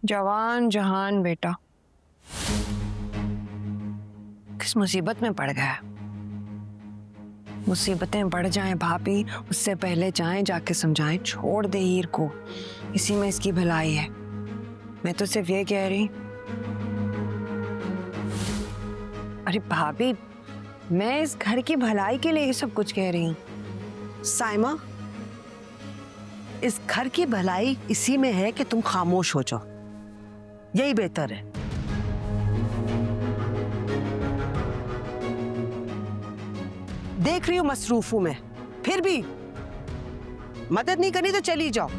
जवान जहान बेटा किस मुसीबत में पड़ गया। मुसीबतें बढ़ जाएं भाभी, उससे पहले जाएं जाके समझाएं, छोड़ दे हीर को, इसी में इसकी भलाई है। मैं तो सिर्फ ये कह रही। अरे भाभी, मैं इस घर की भलाई के लिए ये सब कुछ कह रही हूँ। साइमा, इस घर की भलाई इसी में है कि तुम खामोश हो जाओ, यही बेहतर है। देख रही हूं मसरूफ हूं मैं, फिर भी मदद नहीं करनी तो चली जाओ।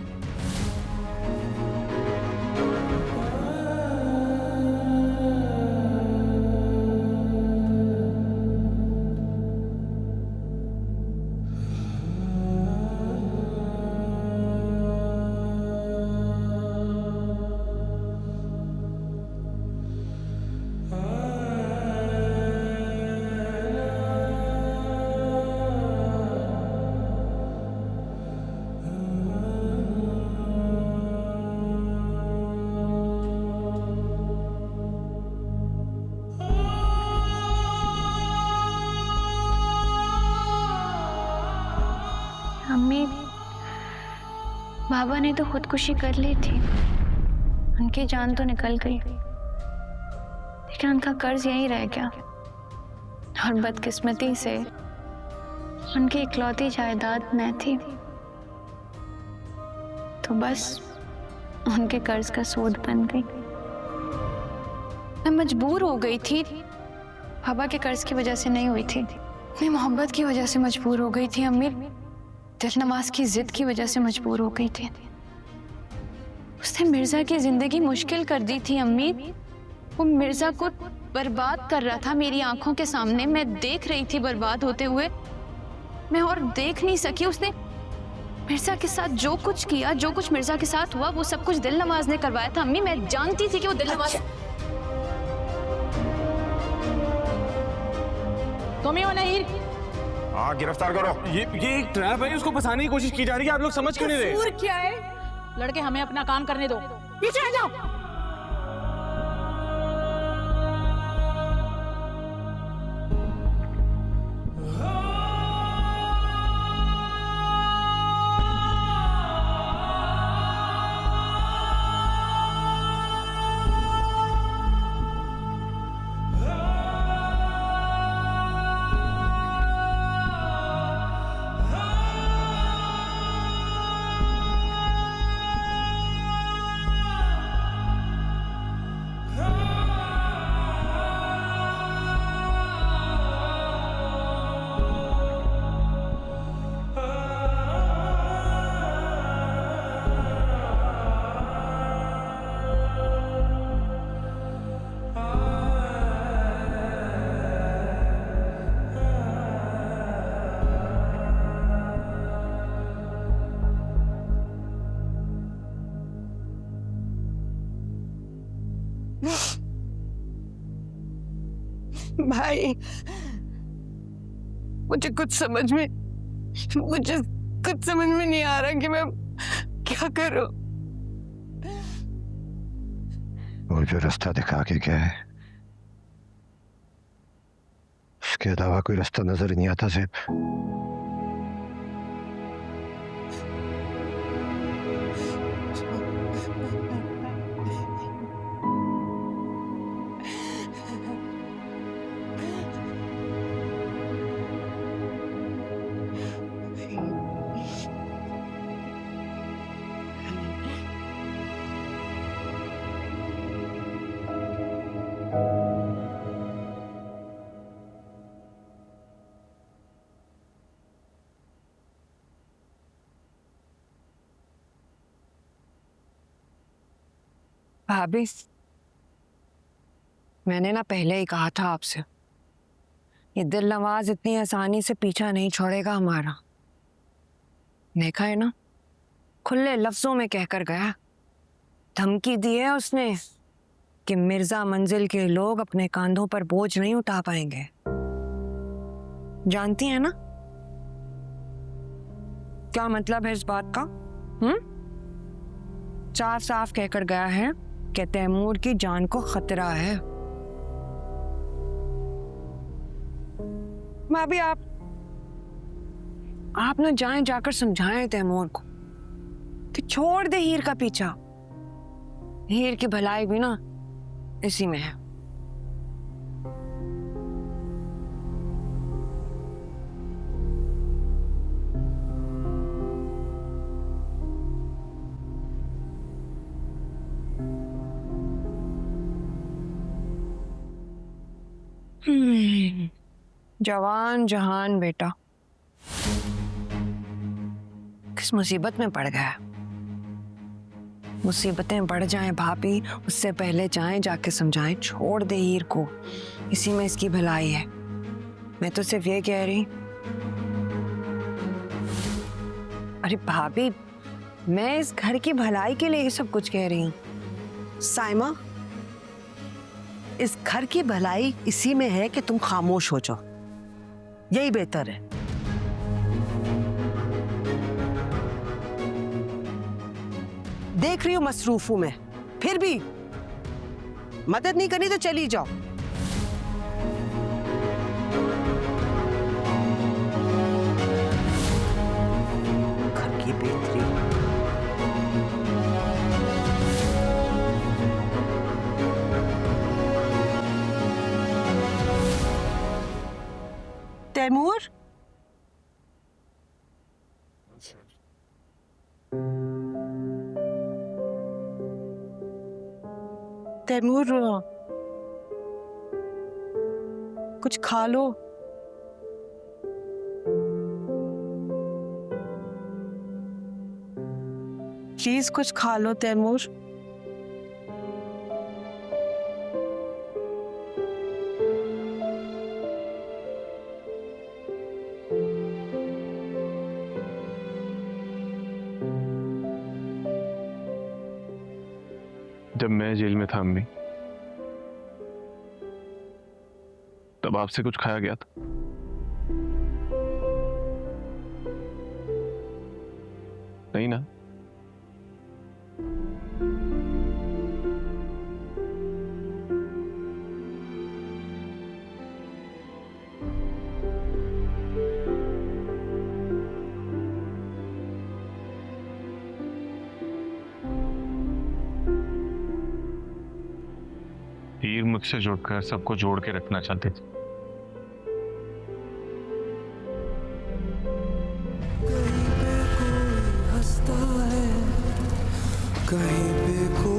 अम्मी, बाबा ने तो खुदकुशी कर ली थी, उनकी जान तो निकल गई, लेकिन उनका कर्ज यहीं रह गया। और बदकिस्मती से उनकी इकलौती जायदाद मैं थी, तो बस उनके कर्ज का सूद बन गई। मैं मजबूर हो गई थी, बाबा के कर्ज की वजह से नहीं हुई थी, अपनी मोहब्बत की वजह से मजबूर हो गई थी अम्मी, दिल नवाज की जिद की वजह से मजबूर हो गई थी। उसने मिर्जा की जिंदगी मुश्किल कर दी थी अम्मी, वो मिर्जा को बर्बाद कर रहा था मेरी आंखों के सामने, मैं देख रही थी बर्बाद होते हुए, मैं और देख नहीं सकी। उसने मिर्जा के साथ जो कुछ किया, जो कुछ मिर्जा के साथ हुआ, वो सब कुछ दिल नवाज ने करवाया था अम्मी, मैं जानती थी कि वो दिल नवाज। तुम ही हो नहीं? हाँ, गिरफ्तार करो। ये एक ट्रैप है, उसको फंसाने की कोशिश की जा रही है, आप लोग समझ क्यों नहीं रहे? कसूर क्या है? लड़के हमें अपना काम करने दो, पीछे आ जाओ। भाई, मुझे कुछ समझ में नहीं आ रहा कि मैं क्या करूं। वो जो रास्ता दिखा के गया है, उसके अलावा कोई रास्ता नजर नहीं आता ज़ेब। भाभी, मैंने ना पहले ही कहा था आपसे, ये दिल नवाज इतनी आसानी से पीछा नहीं छोड़ेगा हमारा। देखा है ना, खुले लफ्जों में कहकर गया, धमकी दी है उसने कि मिर्जा मंजिल के लोग अपने कांधों पर बोझ नहीं उठा पाएंगे। जानती है ना क्या मतलब है इस बात का? साफ साफ कहकर गया है कि तैमूर की जान को खतरा है। भाभी आप ना जाएं, जाकर समझाएं तैमूर को कि छोड़ दे हीर का पीछा। हीर की भलाई भी ना इसी में है। जवान जहान बेटा किस मुसीबत में पड़ गया। मुसीबतें बढ़ जाएं भाभी, उससे पहले जाके समझाएं, छोड़ दे हीर को, इसी में इसकी भलाई है। मैं तो सिर्फ ये कह रही। अरे भाभी, मैं इस घर की भलाई के लिए ये सब कुछ कह रही हूँ। साइमा, इस घर की भलाई इसी में है कि तुम खामोश हो जाओ, यही बेहतर है। देख रही हो मसरूफ हूं मैं, फिर भी मदद नहीं करनी तो चली जाओ। घर की बेहतरी। तैमूर, तैमूर, कुछ खा लो। प्लीज कुछ खा लो तैमूर। जब मैं जेल में था अम्मी, तब आपसे कुछ खाया गया था? नहीं ना? हीर मुझसे जुड़कर सबको जोड़ के रखना चाहते थे। कहीं पे कोई हंसता है, कहीं पे कोई